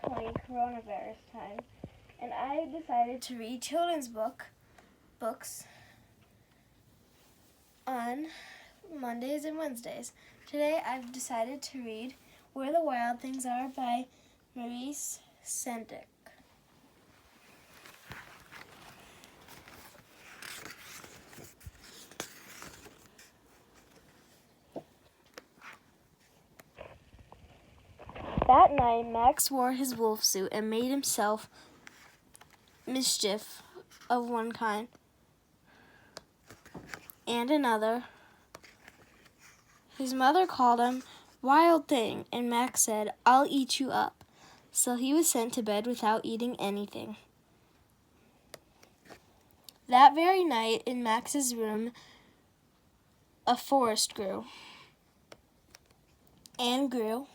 2020 coronavirus time, and I decided to read children's books on Mondays and Wednesdays. Today I've decided to read Where the Wild Things Are by Maurice Sendak. That night, Max wore his wolf suit and made himself mischief of one kind and another. His mother called him Wild Thing, and Max said, "I'll eat you up." So he was sent to bed without eating anything. That very night, in Max's room, a forest grew and grew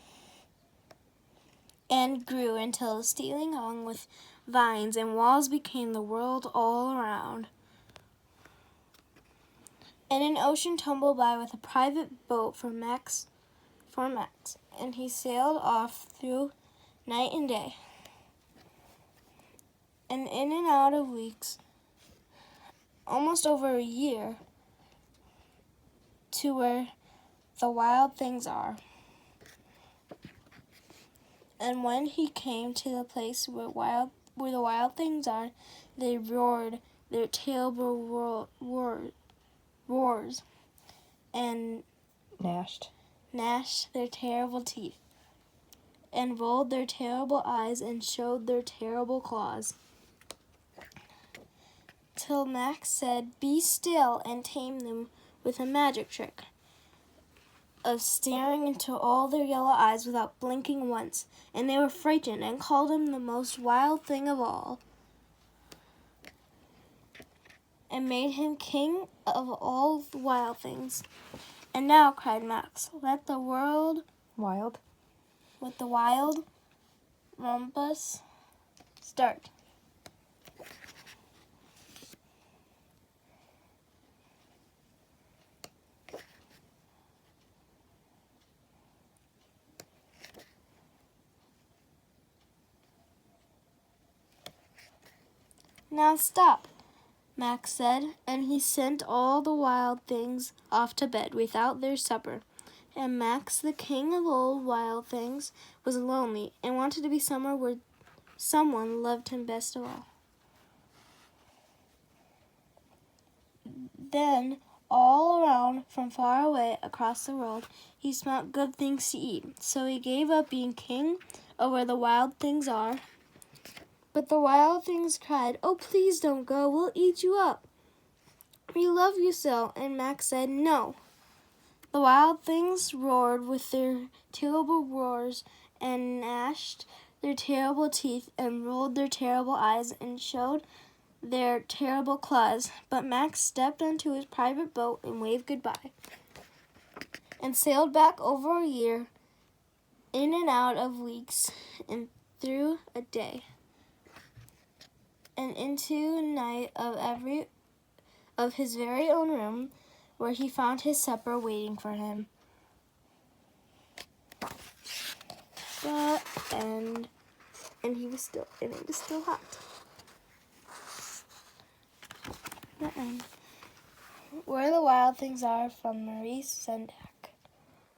and grew until the ceiling hung with vines and walls became the world all around. And an ocean tumbled by with a private boat for Max, and he sailed off through night and day, and in and out of weeks, almost over a year, to where the wild things are. And when he came to the place where the wild things are, they roared their terrible roars and Gnashed their terrible teeth and rolled their terrible eyes and showed their terrible claws. Till Max said, "Be still," and tamed them with a magic trick of staring into all their yellow eyes without blinking once, and they were frightened and called him the most wild thing of all, and made him king of all the wild things. "And now," cried Max, "let the world wild with the wild rumpus start." "Now stop," Max said, and he sent all the wild things off to bed without their supper. And Max, the king of all wild things, was lonely and wanted to be somewhere where someone loved him best of all. Then, all around, from far away across the world, he smelt good things to eat. So he gave up being king of where the wild things are. But the wild things cried, "Oh, please don't go. We'll eat you up. We love you so." And Max said, "No." The wild things roared with their terrible roars and gnashed their terrible teeth and rolled their terrible eyes and showed their terrible claws. But Max stepped onto his private boat and waved goodbye and sailed back over a year, in and out of weeks, and through a day, and into night of his very own room, where he found his supper waiting for him. And it was still hot. The end. Where the Wild Things Are from Maurice Sendak.